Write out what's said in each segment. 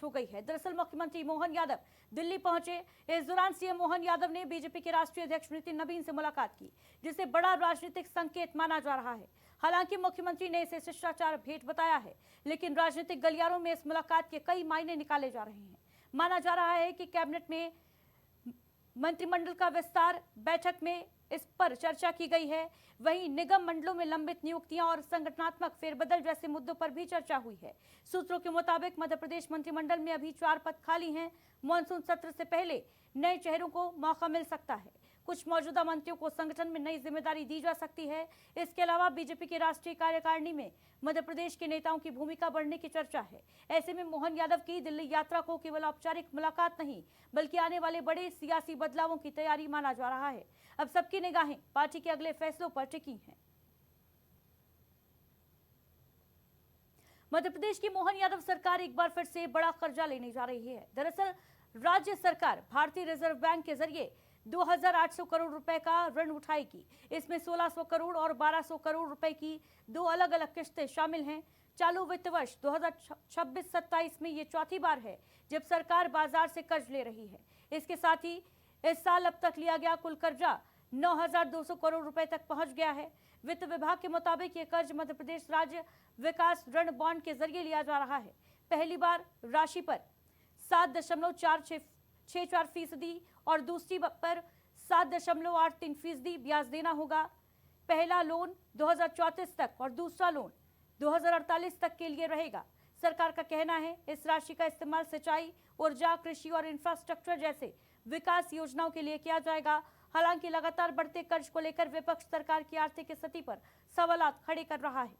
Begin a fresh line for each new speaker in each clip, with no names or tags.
हो गई है। दरअसल मुख्यमंत्री मोहन यादव दिल्ली पहुंचे। इस दौरान सीएम मोहन यादव ने बीजेपी के राष्ट्रीय अध्यक्ष नितिन नवीन से मुलाकात की, जिसे बड़ा राजनीतिक संकेत माना जा रहा है। हालांकि मुख्यमंत्री ने इसे शिष्टाचार भेंट बताया है, लेकिन राजनीतिक गलियारों में इस मुलाकात के कई मायने निकाले जा रहे हैं। माना जा रहा है कि कैबिनेट में मंत्रिमंडल का विस्तार बैठक में इस पर चर्चा की गई है। वहीं निगम मंडलों में लंबित नियुक्तियां और संगठनात्मक फेरबदल जैसे मुद्दों पर भी चर्चा हुई है। सूत्रों के मुताबिक मध्य प्रदेश मंत्रिमंडल में अभी 4 पद खाली हैं। मानसून सत्र से पहले नए चेहरों को मौका मिल सकता है। कुछ मौजूदा मंत्रियों को संगठन में नई जिम्मेदारी दी जा सकती है। इसके अलावा बीजेपी की राष्ट्रीय कार्यकारिणी में मध्य प्रदेश के नेताओं की भूमिका बढ़ने की चर्चा है। ऐसे में मोहन यादव की दिल्ली यात्रा को केवल औपचारिक मुलाकात नहीं, बल्कि आने वाले बड़े सियासी बदलावों की तैयारी माना जा रहा है। अब सबकी निगाहें पार्टी के अगले फैसलों पर टिकी हैं। मध्य प्रदेश की मोहन यादव सरकार एक बार फिर से बड़ा कर्जा लेने जा रही है। दरअसल राज्य सरकार भारतीय रिजर्व बैंक के जरिए 2800 करोड़ रुपए का ऋण उठाएगी। इसमें 1600 करोड़ और 1200 करोड़ रुपए की दो अलग अलग किस्तें शामिल हैं। चालू वित्त वर्ष 2026-27 में ये चौथी बार है जब सरकार बाजार से कर्ज ले रही है। इसके साथ ही इस साल अब तक लिया गया कुल कर्जा 9200 करोड़ रुपए तक पहुंच गया है। वित्त विभाग के मुताबिक ये कर्ज मध्य प्रदेश राज्य विकास ऋण बॉन्ड के जरिए लिया जा रहा है। पहली बार राशि पर 7.464% और दूसरी पर 7.83% ब्याज देना होगा। पहला लोन 2034 तक और दूसरा लोन 2048 तक के लिए रहेगा। सरकार का कहना है इस राशि का इस्तेमाल सिंचाई, ऊर्जा, कृषि और इंफ्रास्ट्रक्चर जैसे विकास योजनाओं के लिए किया जाएगा। हालांकि लगातार बढ़ते कर्ज को लेकर विपक्ष सरकार की आर्थिक स्थिति पर सवालात खड़े कर रहा है।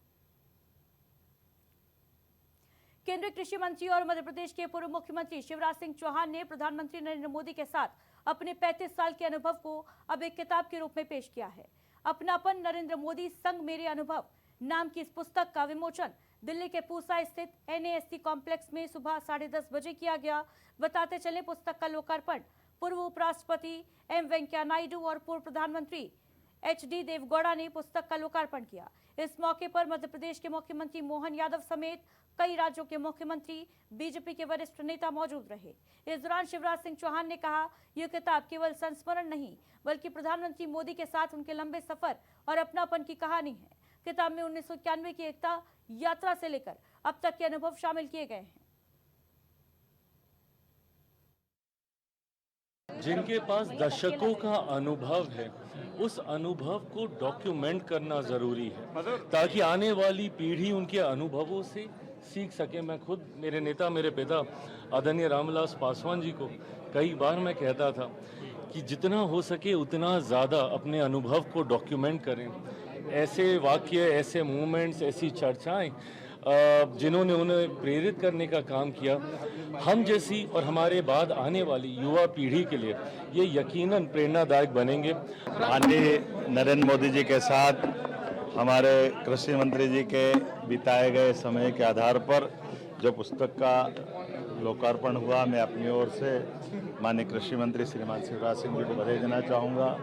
केंद्रीय कृषि मंत्री और मध्य प्रदेश के पूर्व मुख्यमंत्री शिवराज सिंह चौहान ने प्रधानमंत्री नरेंद्र मोदी के साथ अपने 35 साल के अनुभव को अब एक किताब के रूप में पेश किया है। अपनापन नरेंद्र मोदी संग मेरे अनुभव नाम की इस पुस्तक का विमोचन दिल्ली के पूसा स्थित NASC कॉम्प्लेक्स में सुबह 10:30 बजे किया गया। बताते चले पुस्तक का लोकार्पण पूर्व उपराष्ट्रपति M वेंकैया नायडू और पूर्व प्रधानमंत्री HD देवगौड़ा ने पुस्तक का लोकार्पण किया। इस मौके पर मध्य प्रदेश के मुख्यमंत्री मोहन यादव समेत कई राज्यों के मुख्यमंत्री, बीजेपी के वरिष्ठ नेता मौजूद रहे। इस दौरान शिवराज सिंह चौहान ने कहा, यह किताब केवल संस्मरण नहीं बल्कि प्रधानमंत्री मोदी के साथ उनके लंबे सफर और अपनापन की कहानी है। किताब में 1991 की एकता यात्रा से लेकर अब तक के अनुभव शामिल किए गए हैं।
जिनके पास दशकों का अनुभव है, उस अनुभव को डॉक्यूमेंट करना जरूरी है ताकि आने वाली पीढ़ी उनके अनुभवों से सीख सके। मैं खुद, मेरे नेता, मेरे पिता आदरणीय रामविलास पासवान जी को कई बार मैं कहता था कि जितना हो सके उतना ज़्यादा अपने अनुभव को डॉक्यूमेंट करें। ऐसे वाक्य, ऐसे मूवमेंट्स, ऐसी चर्चाएं जिन्होंने उन्हें प्रेरित करने का काम किया, हम जैसी और हमारे बाद आने वाली युवा पीढ़ी के लिए ये यकीनन प्रेरणादायक बनेंगे।
माननीय नरेंद्र मोदी जी के साथ हमारे कृषि मंत्री जी के बिताए गए समय के आधार पर जो पुस्तक का लोकार्पण हुआ, मैं अपनी ओर से माननीय कृषि मंत्री श्रीमान शिवराज सिंह जी को बधाई देना चाहूँगा।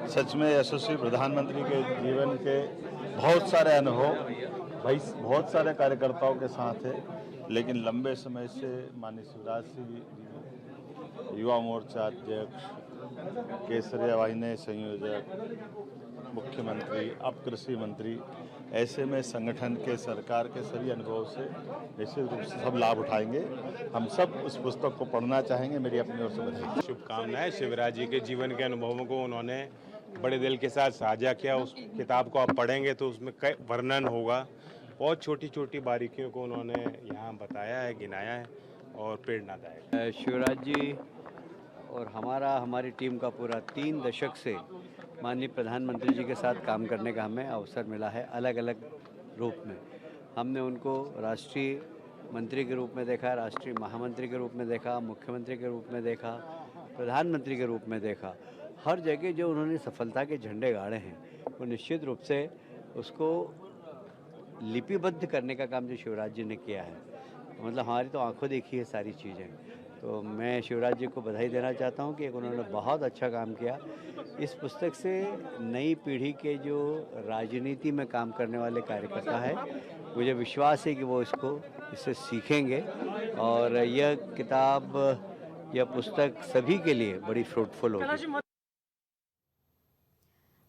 सच में यशस्वी प्रधानमंत्री के जीवन के बहुत सारे अनुभव बहुत सारे कार्यकर्ताओं के साथ है, लेकिन लंबे समय से माननीय शिवराज सिंह जी युवा मोर्चा अध्यक्ष, केसरिया वाहिनी संयोजक, मुख्यमंत्री, अब कृषि मंत्री, ऐसे में संगठन के, सरकार के सभी अनुभव से निश्चित रूप से सब लाभ उठाएंगे। हम सब उस पुस्तक को पढ़ना चाहेंगे। मेरी अपनी ओर से बधाई।
शुभकामनाएं। शिवराज जी के जीवन के अनुभवों को उन्होंने बड़े दिल के साथ साझा किया। उस किताब को आप पढ़ेंगे तो उसमें कई वर्णन होगा। बहुत छोटी छोटी बारीकियों को उन्होंने यहाँ बताया है, गिनाया है और प्रेरणादायक।
शिवराज जी और हमारी टीम का पूरा 3 दशक से माननीय प्रधानमंत्री जी के साथ काम करने का हमें अवसर मिला है। अलग अलग रूप में हमने उनको राष्ट्रीय मंत्री के रूप में देखा, राष्ट्रीय महामंत्री के रूप में देखा, मुख्यमंत्री के रूप में देखा, प्रधानमंत्री के रूप में देखा। हर जगह जो उन्होंने सफलता के झंडे गाड़े हैं वो निश्चित रूप से उसको लिपिबद्ध करने का काम जो शिवराज जी ने किया है, मतलब हमारी तो आंखों देखी है सारी चीज़ें। तो मैं शिवराज जी को बधाई देना चाहता हूं कि उन्होंने बहुत अच्छा काम किया। इस पुस्तक से नई पीढ़ी के जो राजनीति में काम करने वाले कार्यकर्ता है, मुझे विश्वास है कि वो इसको इससे सीखेंगे और यह किताब, यह पुस्तक सभी के लिए बड़ी फ्रूटफुल होगी।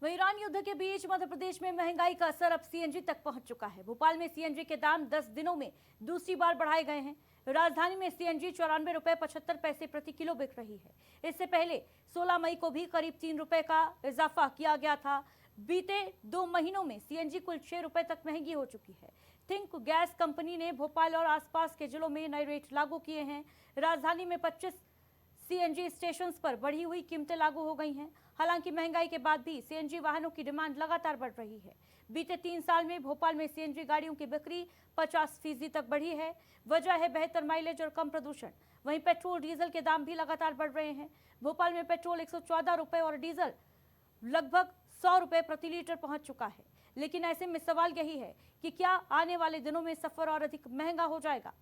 वहीं ईरान युद्ध के बीच मध्य प्रदेश में महंगाई का असर अब सीएनजी तक पहुंच चुका है। भोपाल में सीएनजी के दाम 10 दिनों में दूसरी बार बढ़ाए गए हैं। राजधानी में सीएनजी 94 रुपए 75 पैसे प्रति किलो बिक रही है। इससे पहले 16 मई को भी करीब 3 रुपए का इजाफा किया गया था। बीते 2 महीनों में सीएनजी कुल 6 रुपए तक महंगी हो चुकी है। थिंक गैस कंपनी ने भोपाल और आसपास के जिलों में नए रेट लागू किए हैं। राजधानी में 25 सीएनजी स्टेशन पर बढ़ी हुई कीमतें लागू हो गई हैं। हालांकि महंगाई के बाद भी सीएनजी वाहनों की डिमांड लगातार बढ़ रही है। बीते 3 साल में भोपाल में सीएनजी गाड़ियों की बिक्री 50% तक बढ़ी है। वजह है बेहतर माइलेज और कम प्रदूषण। वहीं पेट्रोल डीजल के दाम भी लगातार बढ़ रहे हैं। भोपाल में पेट्रोल 114 रुपए और डीजल लगभग 100 रुपए प्रति लीटर पहुंच चुका है। लेकिन ऐसे में सवाल यही है कि क्या आने वाले दिनों में सफर और अधिक महंगा हो जाएगा।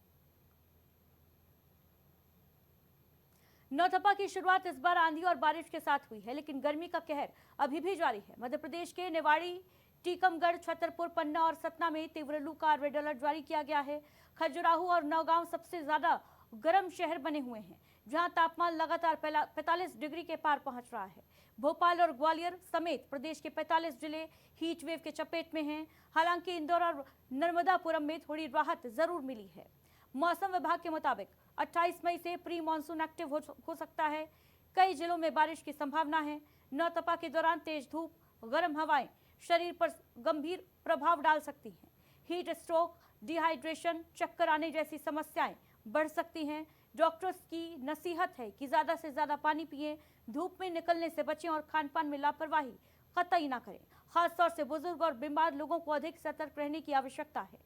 नौतपा की शुरुआत इस बार आंधी और बारिश के साथ हुई है, लेकिन गर्मी का कहर अभी भी जारी है। मध्य प्रदेश के निवाड़ी, टीकमगढ़, छतरपुर, पन्ना और सतना में तीव्र लू का रेड अलर्ट जारी किया गया है। खजुराहो और नौगांव सबसे ज्यादा गर्म शहर बने हुए हैं, जहां तापमान लगातार 45 डिग्री के पार पहुंच रहा है। भोपाल और ग्वालियर समेत प्रदेश के 45 जिले हीट वेव के चपेट में हैं। हालांकि इंदौर और नर्मदापुरम में थोड़ी राहत जरूर मिली है। मौसम विभाग के मुताबिक 28 मई से प्री मानसून एक्टिव हो सकता है। कई जिलों में बारिश की संभावना है। नौतपा के दौरान तेज धूप, गर्म हवाएं शरीर पर गंभीर प्रभाव डाल सकती हैं। हीट स्ट्रोक, डिहाइड्रेशन, चक्कर आने जैसी समस्याएं बढ़ सकती हैं। डॉक्टर्स की नसीहत है कि ज्यादा से ज्यादा पानी पिएं, धूप में निकलने से बचें और खान पान में लापरवाही कतई ना करें। खासतौर से बुजुर्ग और बीमार लोगों को अधिक सतर्क रहने की आवश्यकता है।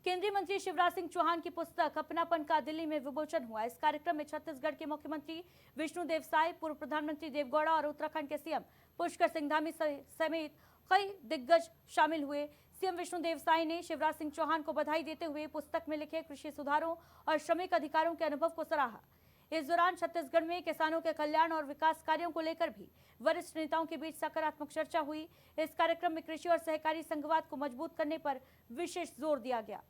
केंद्रीय मंत्री शिवराज सिंह चौहान की पुस्तक अपनापन का दिल्ली में विमोचन हुआ। इस कार्यक्रम में छत्तीसगढ़ के मुख्यमंत्री विष्णुदेव साय, पूर्व प्रधानमंत्री देवगौड़ा और उत्तराखंड के सीएम पुष्कर सिंह धामी समेत कई दिग्गज शामिल हुए। सीएम विष्णुदेव साय ने शिवराज सिंह चौहान को बधाई देते हुए पुस्तक में लिखे कृषि सुधारों और श्रमिक अधिकारों के अनुभव को सराहा। इस दौरान छत्तीसगढ़ में किसानों के कल्याण और विकास कार्यों को लेकर भी वरिष्ठ नेताओं के बीच सकारात्मक चर्चा हुई। इस कार्यक्रम में कृषि और सहकारी संघवाद को मजबूत करने पर विशेष जोर दिया गया।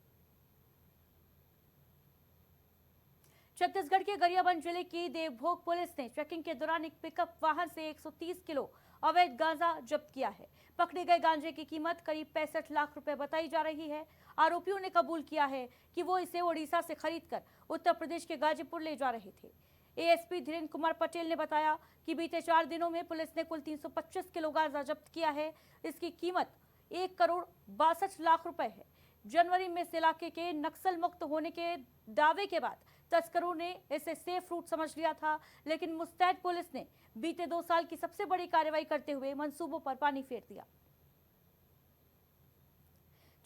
छत्तीसगढ़ के गरियाबंद जिले की देवभोग पुलिस ने चेकिंग के दौरान एक पिकअप वाहन से 130 किलो अवैध गांजा जब्त किया है। पकड़े गए गांजे की कीमत करीब 65 लाख रुपए बताई जा रही है। आरोपियों ने कबूल किया है कि वो इसे ओडिशा से खरीदकर उत्तर प्रदेश के गाजीपुर ले जा रहे थे। एएसपी धीरेन्द्र कुमार पटेल ने बताया कि बीते 4 दिनों में पुलिस ने कुल 325 किलो गांजा जब्त किया है। इसकी कीमत 1 करोड़ 62 लाख रुपए है। जनवरी में इस इलाके के नक्सल मुक्त होने के दावे के बाद तस्करों ने इसे सेफ रूट समझ लिया था, लेकिन मुस्तैद पुलिस ने बीते 2 साल की सबसे बड़ी कार्रवाई करते हुए मंसूबों पर पानी फेर दिया।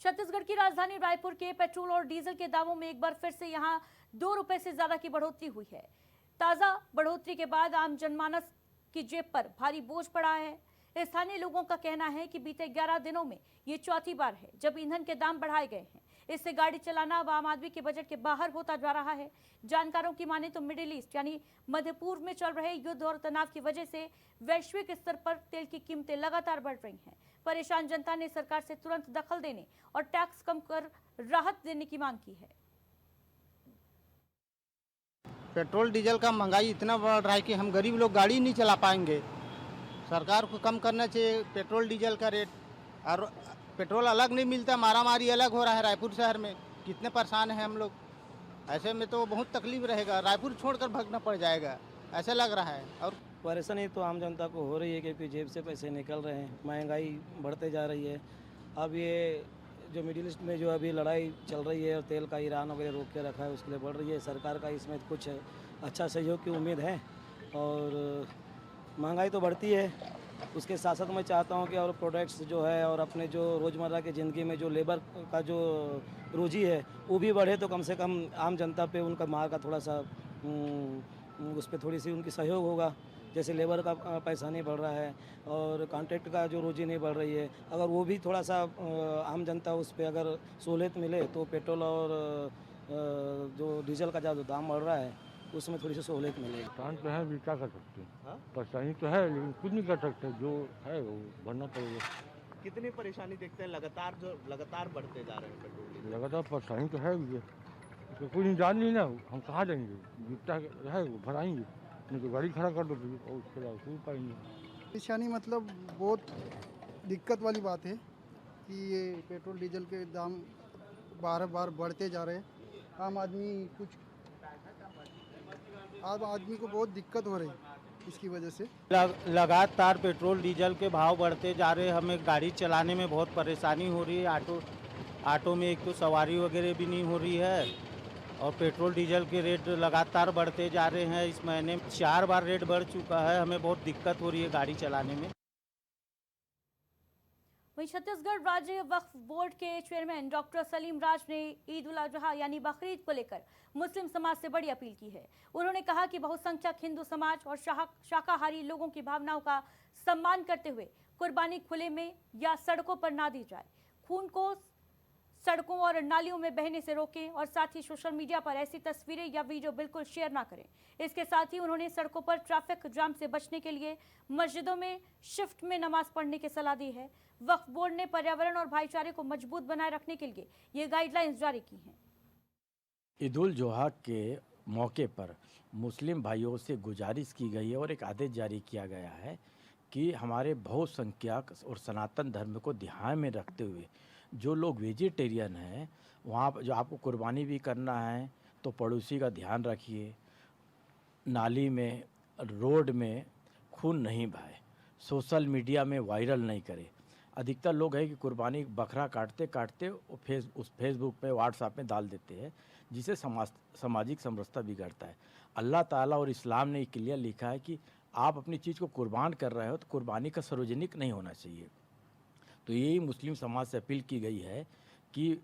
छत्तीसगढ़ की राजधानी रायपुर के पेट्रोल और डीजल के दामों में एक बार फिर से यहां 2 रुपए से ज्यादा की बढ़ोतरी हुई है। ताजा बढ़ोतरी के बाद आम जनमानस की जेब पर भारी बोझ पड़ा है। स्थानीय लोगों का कहना है कि बीते 11 दिनों में ये चौथी बार है जब ईंधन के दाम बढ़ाए गए हैं। इससे गाड़ी चलाना अब आम आदमी के बजट के बाहर होता जा रहा है। जानकारों की माने तो मिडिल ईस्ट यानी मध्य पूर्व में चल रहे युद्ध और तनाव की वजह से वैश्विक स्तर पर तेल की कीमतें लगातार बढ़ रही हैं। परेशान जनता ने सरकार से तुरंत दखल देने और टैक्स कम कर राहत देने की मांग की है।
पेट्रोल डीजल का महंगाई इतना बढ़ रहा है कि हम गरीब लोग गाड़ी नहीं चला पाएंगे। सरकार को कम करना चाहिए पेट्रोल डीजल का रेट। और पेट्रोल अलग नहीं मिलता, मारामारी अलग हो रहा है। रायपुर शहर में कितने परेशान हैं हम लोग। ऐसे में तो बहुत तकलीफ रहेगा, रायपुर छोड़कर भागना पड़ जाएगा ऐसा लग रहा है। और
परेशानी तो आम जनता को हो रही है क्योंकि जेब से पैसे निकल रहे हैं, महंगाई बढ़ते जा रही है। अब ये जो मिडिल ईस्ट में जो अभी लड़ाई चल रही है और तेल का ईरान वगैरह रोक के रखा है उसके लिए बढ़ रही है। सरकार का इसमें कुछ अच्छा सहयोग की उम्मीद है और महंगाई तो बढ़ती है, उसके साथ साथ मैं चाहता हूं कि और प्रोडक्ट्स जो है और अपने जो रोज़मर्रा की ज़िंदगी में जो लेबर का जो रोजी है वो भी बढ़े, तो कम से कम आम जनता पे उनका मार का थोड़ा सा उस पर थोड़ी सी उनकी सहयोग होगा। जैसे लेबर का पैसा नहीं बढ़ रहा है और कॉन्ट्रैक्ट का जो रोजी नहीं बढ़ रही है, अगर वो भी थोड़ा सा आम जनता उस पर अगर सहूलियत मिले तो पेट्रोल और जो डीजल का जो दाम बढ़ रहा है उसमें थोड़ी सी सहूलियत मिलेगी।
परेशान तो है, भी क्या कर सकते हैं। परेशानी तो है लेकिन कुछ नहीं कर सकते, जो है वो भरना पड़ेगा। कितनी परेशानी देखते हैं लगातार बढ़ते जा रहे हैं पेट्रोल डीजल?
लगातार परेशानी तो है ये, उसको कोई इंतजाम नहीं ना, हम कहाँ जाएंगे, जितना है वो भराएंगे, नहीं तो गाड़ी खड़ा कर दो फिर, और उसके अलावा सुन पाएंगे।
परेशानी मतलब बहुत दिक्कत वाली बात है कि ये पेट्रोल डीजल के दाम बार बार बढ़ते जा रहे हैं। आम आदमी को बहुत दिक्कत हो रही है इसकी वजह से।
लगातार पेट्रोल डीजल के भाव बढ़ते जा रहे हैं, हमें गाड़ी चलाने में बहुत परेशानी हो रही है। ऑटो में एक तो सवारी वगैरह भी नहीं हो रही है, और पेट्रोल डीजल के रेट लगातार बढ़ते जा रहे हैं। इस महीने 4 बार रेट बढ़ चुका है, हमें बहुत दिक्कत हो रही है गाड़ी चलाने में।
वहीं छत्तीसगढ़ राज्य वक्फ बोर्ड के चेयरमैन डॉक्टर सलीम राज ने ईद उल अजहा यानी बकरीद को लेकर मुस्लिम समाज से बड़ी अपील की है। उन्होंने कहा कि बहुसंख्यक हिंदू समाज और शाकाहारी लोगों की भावनाओं का सम्मान करते हुए कुर्बानी खुले में या सड़कों पर ना दी जाए। खून को सड़कों और नालियों में बहने से रोकें और साथ ही सोशल मीडिया पर ऐसी तस्वीरें या वीडियो बिल्कुल शेयर ना करें। इसके साथ ही उन्होंने सड़कों पर ट्रैफिक जाम से बचने के लिए मस्जिदों में शिफ्ट में नमाज पढ़ने की सलाह दी है। वक्फ बोर्ड ने पर्यावरण और भाईचारे को मजबूत बनाए रखने के लिए ये गाइडलाइंस जारी की हैं।
ईद उल जुहा के मौके पर मुस्लिम भाइयों से गुजारिश की गई है और एक आदेश जारी किया गया है कि हमारे बहुसंख्यक और सनातन धर्म को ध्यान में रखते हुए जो लोग वेजिटेरियन हैं, वहाँ जो आपको कुर्बानी भी करना है तो पड़ोसी का ध्यान रखिए, नाली में रोड में खून नहीं बहाए, सोशल मीडिया में वायरल नहीं करें। अधिकतर लोग है कि कुर्बानी बकरा काटते काटते उस फेसबुक पे व्हाट्सएप में डाल देते हैं, जिससे सामाजिक समरसता बिगड़ता है। अल्लाह ताला और इस्लाम ने क्लियर लिखा है कि आप अपनी चीज़ को कुर्बान कर रहे हो तो कुर्बानी का सार्वजनिक नहीं होना चाहिए। तो यही मुस्लिम समाज से अपील की गई है कि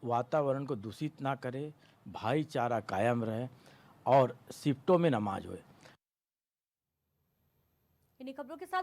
वातावरण को दूषित ना करे, भाईचारा कायम रहे और शिफ्टों में नमाज होए।
इन्हीं खबरों के साथ